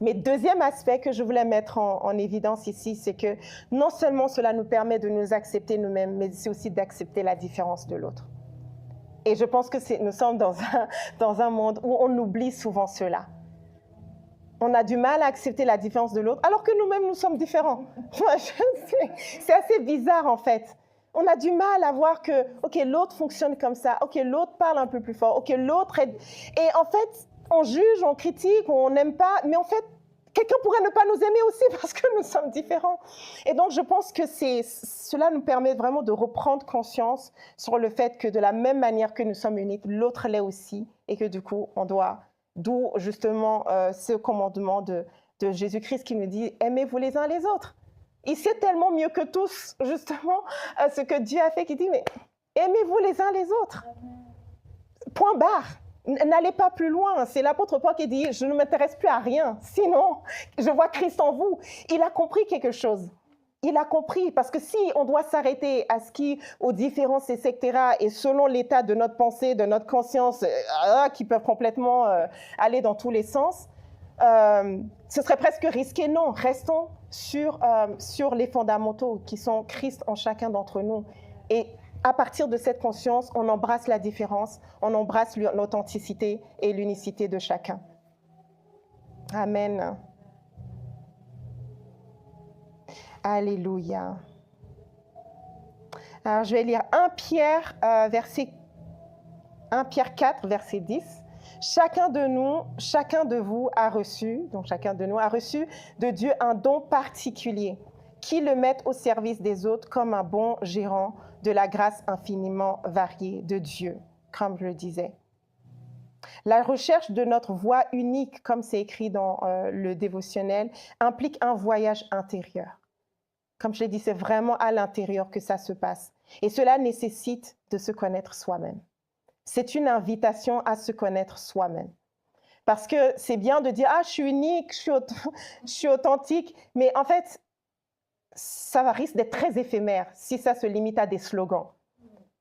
Speaker 1: Mais deuxième aspect que je voulais mettre en évidence ici, c'est que non seulement cela nous permet de nous accepter nous-mêmes, mais c'est aussi d'accepter la différence de l'autre. Et je pense que nous sommes dans un monde où on oublie souvent cela. On a du mal à accepter la différence de l'autre, alors que nous-mêmes, nous sommes différents. C'est assez bizarre, en fait. On a du mal à voir que, OK, l'autre fonctionne comme ça, OK, l'autre parle un peu plus fort, OK, l'autre est... Et en fait, on juge, on critique, on n'aime pas, mais en fait, quelqu'un pourrait ne pas nous aimer aussi parce que nous sommes différents. Et donc, je pense que cela nous permet vraiment de reprendre conscience sur le fait que de la même manière que nous sommes uniques, l'autre l'est aussi, et que du coup, on doit... D'où justement ce commandement de Jésus-Christ qui nous dit « Aimez-vous les uns les autres ». Il sait tellement mieux que tous, justement, ce que Dieu a fait, qui dit « Mais aimez-vous les uns les autres ». Point barre. N'allez pas plus loin. C'est l'apôtre Paul qui dit « Je ne m'intéresse plus à rien, sinon je vois Christ en vous ». Il a compris quelque chose. Il a compris, parce que si on doit s'arrêter à aux différences, etc., et selon l'état de notre pensée, de notre conscience, qui peuvent complètement aller dans tous les sens, ce serait presque risqué. Non, restons sur les fondamentaux qui sont Christ en chacun d'entre nous. Et à partir de cette conscience, on embrasse la différence, on embrasse l'authenticité et l'unicité de chacun. Amen. Alléluia. Alors, je vais lire 1 Pierre 4, verset 10. Chacun de vous a reçu, donc chacun de nous a reçu de Dieu un don particulier qui le met au service des autres comme un bon gérant de la grâce infiniment variée de Dieu, comme je le disais. La recherche de notre voie unique, comme c'est écrit dans le dévotionnel, implique un voyage intérieur. Comme je l'ai dit, c'est vraiment à l'intérieur que ça se passe. Et cela nécessite de se connaître soi-même. C'est une invitation à se connaître soi-même. Parce que c'est bien de dire « Ah, je suis unique, je suis authentique », mais en fait, ça risque d'être très éphémère si ça se limite à des slogans.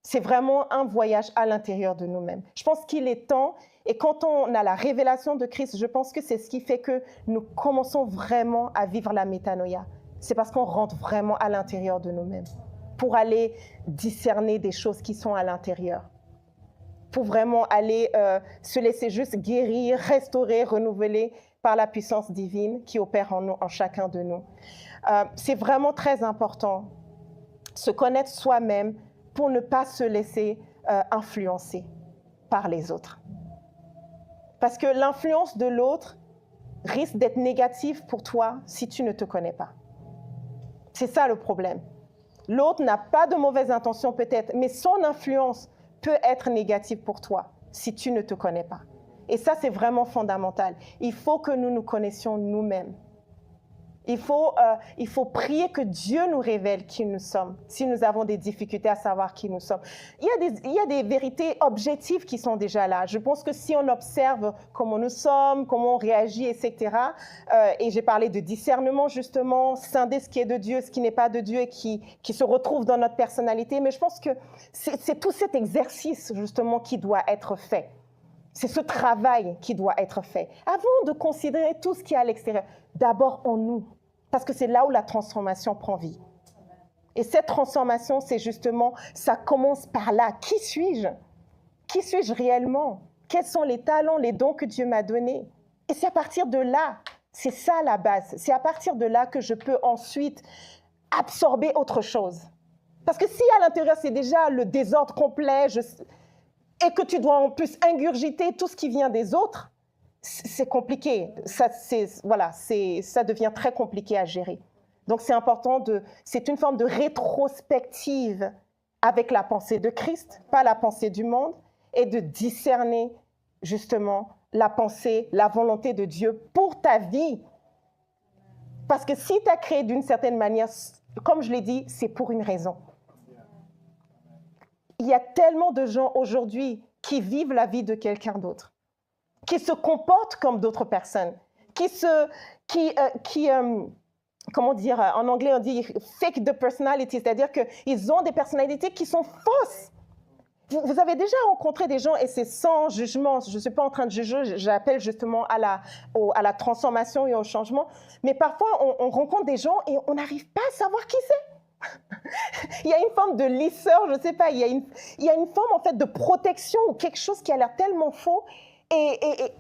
Speaker 1: C'est vraiment un voyage à l'intérieur de nous-mêmes. Je pense qu'il est temps, et quand on a la révélation de Christ, je pense que c'est ce qui fait que nous commençons vraiment à vivre la métanoïa. C'est parce qu'on rentre vraiment à l'intérieur de nous-mêmes pour aller discerner des choses qui sont à l'intérieur, pour vraiment aller se laisser juste guérir, restaurer, renouveler par la puissance divine qui opère en nous, en chacun de nous. C'est vraiment très important, se connaître soi-même pour ne pas se laisser influencer par les autres. Parce que l'influence de l'autre risque d'être négative pour toi si tu ne te connais pas. C'est ça le problème. L'autre n'a pas de mauvaises intentions peut-être, mais son influence peut être négative pour toi si tu ne te connais pas. Et ça, c'est vraiment fondamental. Il faut que nous nous connaissions nous-mêmes. Il faut prier que Dieu nous révèle qui nous sommes, si nous avons des difficultés à savoir qui nous sommes. Il y a des vérités objectives qui sont déjà là. Je pense que si on observe comment nous sommes, comment on réagit, etc., et j'ai parlé de discernement justement, scinder ce qui est de Dieu, ce qui n'est pas de Dieu et qui se retrouve dans notre personnalité, mais je pense que c'est tout cet exercice justement qui doit être fait. C'est ce travail qui doit être fait. Avant de considérer tout ce qui est à l'extérieur, d'abord en nous, parce que c'est là où la transformation prend vie. Et cette transformation, c'est justement, ça commence par là. Qui suis-je? Qui suis-je réellement? Quels sont les talents, les dons que Dieu m'a donnés? Et c'est à partir de là, c'est ça la base, c'est à partir de là que je peux ensuite absorber autre chose. Parce que si à l'intérieur, c'est déjà le désordre complet, et que tu dois en plus ingurgiter tout ce qui vient des autres, c'est compliqué. Ça devient très compliqué à gérer. Donc, c'est important c'est une forme de rétrospective avec la pensée de Christ, pas la pensée du monde, et de discerner justement la pensée, la volonté de Dieu pour ta vie. Parce que si tu as créé d'une certaine manière, comme je l'ai dit, c'est pour une raison. Il y a tellement de gens aujourd'hui qui vivent la vie de quelqu'un d'autre, qui se comportent comme d'autres personnes, qui comment dire, en anglais on dit fake the personality, c'est-à-dire qu'ils ont des personnalités qui sont fausses. Vous avez déjà rencontré des gens, et c'est sans jugement, je ne suis pas en train de juger, j'appelle justement à la transformation et au changement, mais parfois on rencontre des gens et on n'arrive pas à savoir qui c'est. Il y a une forme de lisseur, je ne sais pas, il y a une forme en fait de protection ou quelque chose qui a l'air tellement faux, et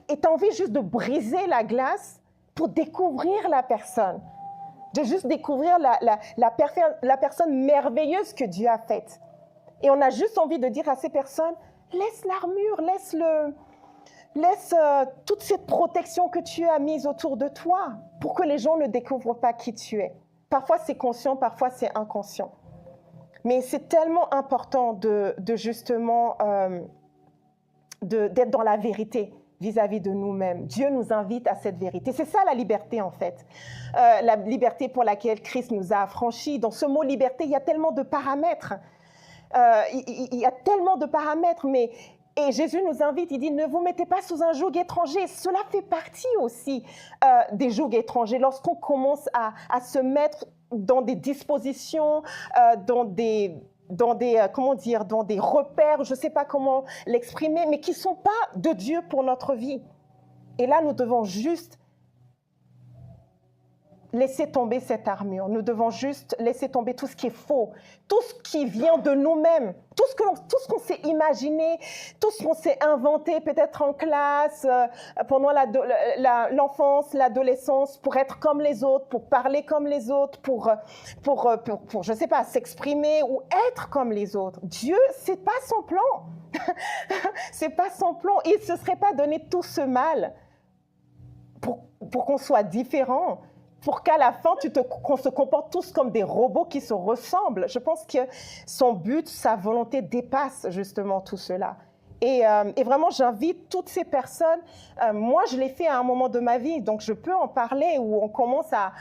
Speaker 1: tu as envie juste de briser la glace pour découvrir la personne, de juste découvrir la personne merveilleuse que Dieu a faite. Et on a juste envie de dire à ces personnes, laisse l'armure, laisse toute cette protection que tu as mise autour de toi pour que les gens ne découvrent pas qui tu es. Parfois c'est conscient, parfois c'est inconscient. Mais c'est tellement important de justement d'être dans la vérité vis-à-vis de nous-mêmes. Dieu nous invite à cette vérité. C'est ça la liberté en fait. La liberté pour laquelle Christ nous a affranchis. Dans ce mot liberté, il y a tellement de paramètres. Il y a tellement de paramètres, et Jésus nous invite, il dit, ne vous mettez pas sous un joug étranger. Cela fait partie aussi des jougs étrangers. Lorsqu'on commence à se mettre dans des dispositions, dans des repères, je ne sais pas comment l'exprimer, mais qui ne sont pas de Dieu pour notre vie. Et là, nous devons juste laisser tomber cette armure. Nous devons juste laisser tomber tout ce qui est faux, tout ce qui vient de nous-mêmes, tout ce qu'on s'est imaginé, tout ce qu'on s'est inventé peut-être en classe, pendant l'enfance, l'adolescence, pour être comme les autres, pour parler comme les autres, pour je ne sais pas, s'exprimer ou être comme les autres. Dieu, ce n'est pas son plan. Ce n'est pas son plan. Il ne se serait pas donné tout ce mal pour qu'on soit différents, pour qu'à la fin, qu'on se comporte tous comme des robots qui se ressemblent. Je pense que son but, sa volonté dépasse justement tout cela. Et vraiment, j'invite toutes ces personnes. Moi, je l'ai fait à un moment de ma vie, donc je peux en parler, où on commence à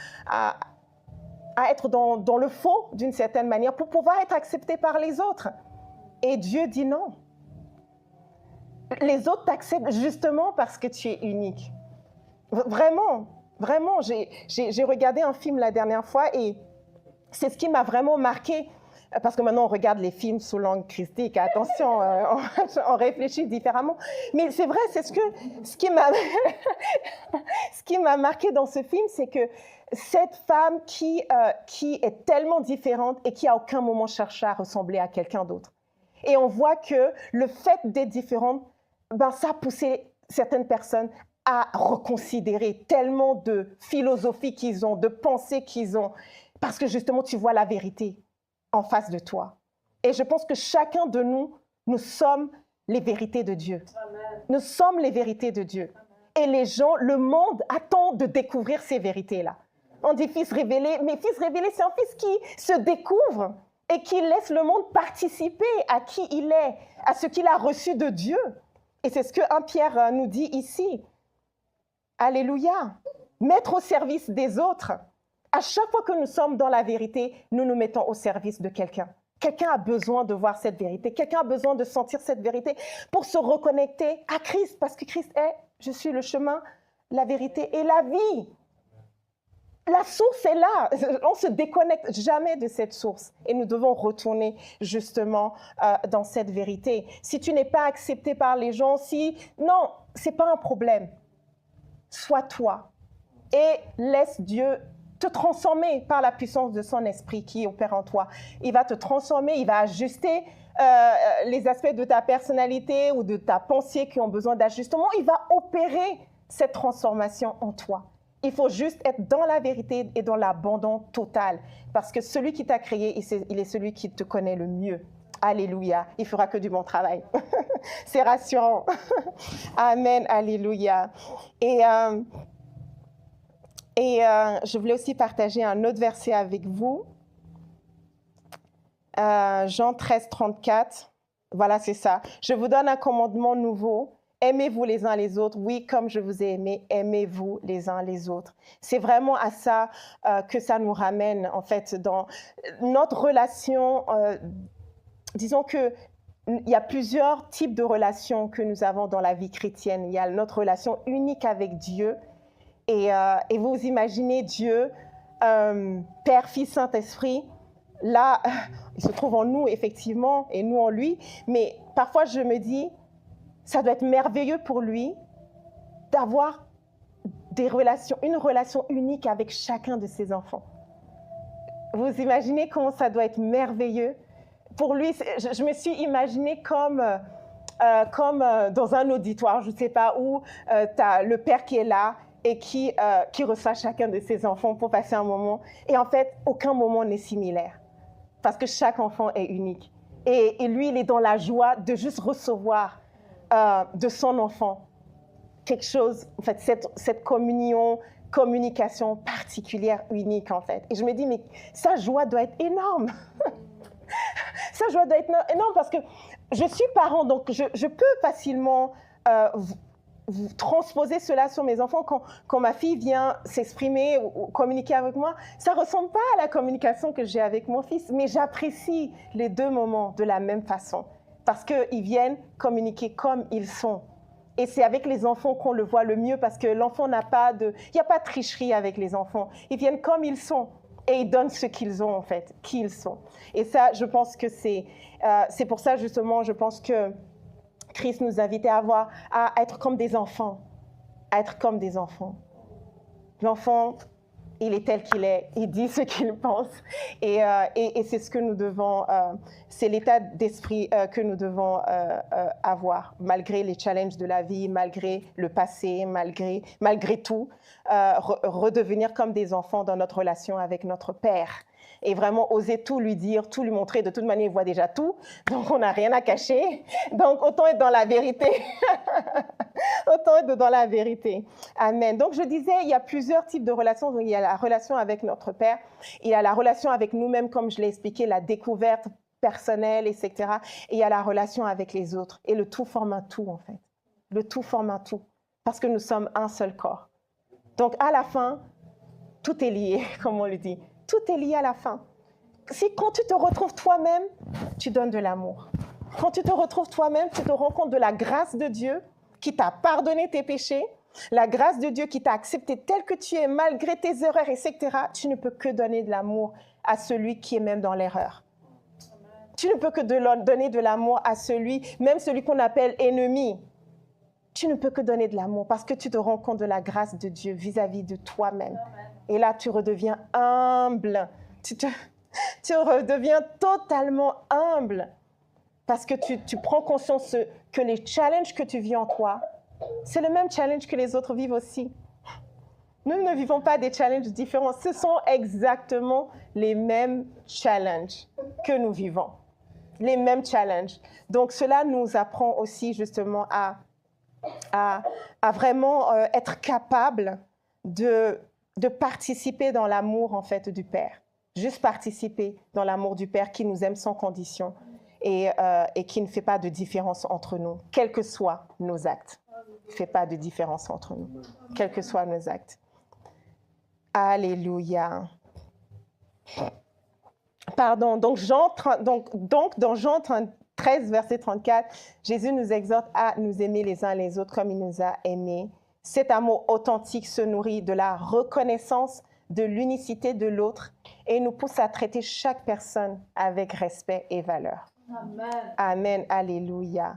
Speaker 1: être dans le faux d'une certaine manière pour pouvoir être accepté par les autres. Et Dieu dit non. Les autres t'acceptent justement parce que tu es unique. Vraiment. Vraiment, j'ai regardé un film la dernière fois et c'est ce qui m'a vraiment marqué, parce que maintenant on regarde les films sous l'angle christique, attention, on réfléchit différemment. Mais c'est vrai, c'est ce qui m'a marqué dans ce film, c'est que cette femme qui est tellement différente et qui à aucun moment cherché à ressembler à quelqu'un d'autre. Et on voit que le fait d'être différente, ça a poussé certaines personnes à reconsidérer tellement de philosophies qu'ils ont, de pensées qu'ils ont, parce que justement, tu vois la vérité en face de toi. Et je pense que chacun de nous sommes les vérités de Dieu. Amen. Nous sommes les vérités de Dieu. Et les gens, le monde attend de découvrir ces vérités-là. On dit fils révélé, mais fils révélé, c'est un fils qui se découvre et qui laisse le monde participer à qui il est, à ce qu'il a reçu de Dieu. Et c'est ce que 1 Pierre nous dit ici. Alléluia. Mettre au service des autres. À chaque fois que nous sommes dans la vérité, nous nous mettons au service de quelqu'un. Quelqu'un a besoin de voir cette vérité. Quelqu'un a besoin de sentir cette vérité pour se reconnecter à Christ. Parce que Christ est, je suis le chemin, la vérité et la vie. La source est là. On ne se déconnecte jamais de cette source. Et nous devons retourner justement dans cette vérité. Si tu n'es pas accepté par les gens, non, ce n'est pas un problème. Sois toi et laisse Dieu te transformer par la puissance de son esprit qui opère en toi. Il va te transformer, il va ajuster les aspects de ta personnalité ou de ta pensée qui ont besoin d'ajustement. Il va opérer cette transformation en toi. Il faut juste être dans la vérité et dans l'abandon total parce que celui qui t'a créé, il est celui qui te connaît le mieux. Alléluia. Il fera que du bon travail. C'est rassurant. Amen. Alléluia. Et je voulais aussi partager un autre verset avec vous. Jean 13, 34. Voilà, c'est ça. Je vous donne un commandement nouveau. Aimez-vous les uns les autres. Oui, comme je vous ai aimé, aimez-vous les uns les autres. C'est vraiment à ça que ça nous ramène, en fait, dans notre relation. Disons qu'il y a plusieurs types de relations que nous avons dans la vie chrétienne. Il y a notre relation unique avec Dieu Et vous imaginez Dieu, Père, Fils, Saint-Esprit, là, il se trouve en nous, effectivement, et nous en lui. Mais parfois, je me dis, ça doit être merveilleux pour lui d'avoir une relation unique avec chacun de ses enfants. Vous imaginez comment ça doit être merveilleux? Pour lui, je me suis imaginée comme dans un auditoire, je ne sais pas, où tu as le père qui est là et qui reçoit chacun de ses enfants pour passer un moment. Et en fait, aucun moment n'est similaire parce que chaque enfant est unique. Et lui, il est dans la joie de juste recevoir de son enfant quelque chose, en fait, cette communication particulière, unique, en fait. Et je me dis, mais sa joie doit être énorme. Sa joie doit être énorme parce que je suis parent, donc je peux facilement transposer cela sur mes enfants. Quand ma fille vient s'exprimer ou communiquer avec moi, ça ne ressemble pas à la communication que j'ai avec mon fils, mais j'apprécie les deux moments de la même façon parce qu'ils viennent communiquer comme ils sont. Et c'est avec les enfants qu'on le voit le mieux parce que l'enfant n'a pas de... Il n'y a pas de tricherie avec les enfants. Ils viennent comme ils sont et ils donnent ce qu'ils ont en fait, qui ils sont. Et ça, je pense que c'est pour ça justement, je pense que Christ nous invitait à être comme des enfants, à être comme des enfants. L'enfant, il est tel qu'il est, il dit ce qu'il pense et c'est ce que nous devons, c'est l'état d'esprit que nous devons avoir, malgré les challenges de la vie, malgré le passé, malgré tout, redevenir comme des enfants dans notre relation avec notre Père. Et vraiment oser tout lui dire, tout lui montrer. De toute manière, il voit déjà tout, donc on n'a rien à cacher. Donc autant être dans la vérité. Autant être dans la vérité. Amen. Donc je disais, il y a plusieurs types de relations. Donc, il y a la relation avec notre Père, il y a la relation avec nous-mêmes, comme je l'ai expliqué, la découverte personnelle, etc. Et il y a la relation avec les autres. Et le tout forme un tout, en fait. Le tout forme un tout, parce que nous sommes un seul corps. Donc à la fin, tout est lié, comme on le dit. Tout est lié à la fin. Quand tu te retrouves toi-même, tu donnes de l'amour. Quand tu te retrouves toi-même, tu te rends compte de la grâce de Dieu qui t'a pardonné tes péchés, la grâce de Dieu qui t'a accepté tel que tu es, malgré tes erreurs, etc. Tu ne peux que donner de l'amour à celui qui est même dans l'erreur. Tu ne peux que donner de l'amour à même celui qu'on appelle ennemi. Tu ne peux que donner de l'amour parce que tu te rends compte de la grâce de Dieu vis-à-vis de toi-même. Et là, tu redeviens humble. Tu redeviens totalement humble parce que tu prends conscience que les challenges que tu vis en toi, c'est le même challenge que les autres vivent aussi. Nous ne vivons pas des challenges différents. Ce sont exactement les mêmes challenges que nous vivons. Les mêmes challenges. Donc, cela nous apprend aussi justement à vraiment être capable de participer dans l'amour en fait du Père. Juste participer dans l'amour du Père qui nous aime sans condition et qui ne fait pas de différence entre nous, quels que soient nos actes. Il ne fait pas de différence entre nous, quels que soient nos actes. Alléluia. Pardon, donc dans Jean 13, verset 34, Jésus nous exhorte à nous aimer les uns les autres comme il nous a aimés. Cet amour authentique se nourrit de la reconnaissance de l'unicité de l'autre et nous pousse à traiter chaque personne avec respect et valeur. Amen. Amen. Alléluia.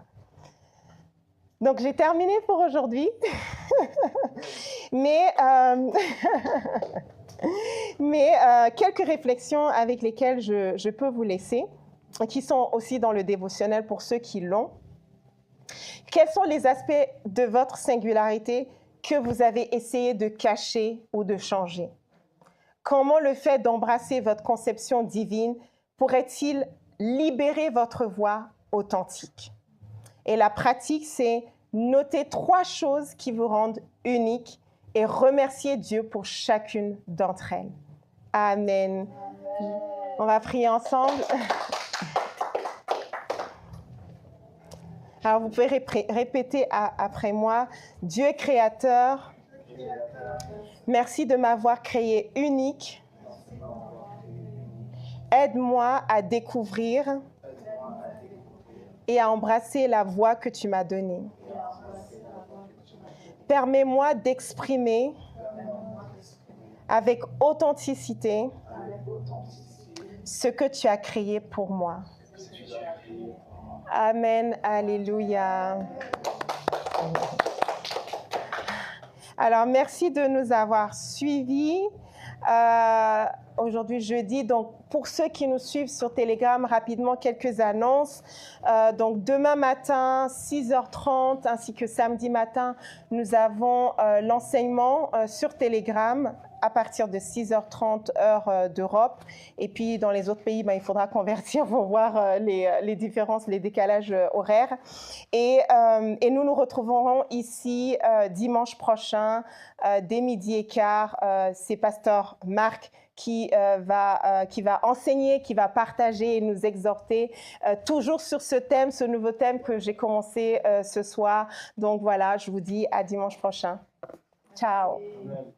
Speaker 1: Donc, j'ai terminé pour aujourd'hui. Mais quelques réflexions avec lesquelles je peux vous laisser, qui sont aussi dans le dévotionnel pour ceux qui l'ont. Quels sont les aspects de votre singularité que vous avez essayé de cacher ou de changer? Comment le fait d'embrasser votre conception divine pourrait-il libérer votre voix authentique? Et la pratique, c'est noter 3 choses qui vous rendent unique et remercier Dieu pour chacune d'entre elles. Amen. On va prier ensemble. Alors, vous pouvez répéter après moi. Dieu créateur, merci de m'avoir créé unique. Aide-moi à découvrir et à embrasser la voix que tu m'as donnée. Permets-moi d'exprimer avec authenticité ce que tu as créé pour moi. Amen, alléluia. Alors, merci de nous avoir suivis. Aujourd'hui, jeudi. Donc, pour ceux qui nous suivent sur Telegram, rapidement, quelques annonces. Donc, demain matin, 6h30, ainsi que samedi matin, nous avons l'enseignement sur Telegram à partir de 6h30 heure d'Europe. Et puis, dans les autres pays, il faudra convertir pour voir les différences, les décalages horaires. Et nous nous retrouverons ici dimanche prochain, dès 12h15. C'est Pasteur Marc qui va enseigner, qui va partager et nous exhorter, toujours sur ce thème, ce nouveau thème que j'ai commencé ce soir. Donc voilà, je vous dis à dimanche prochain. Ciao.
Speaker 2: Amen.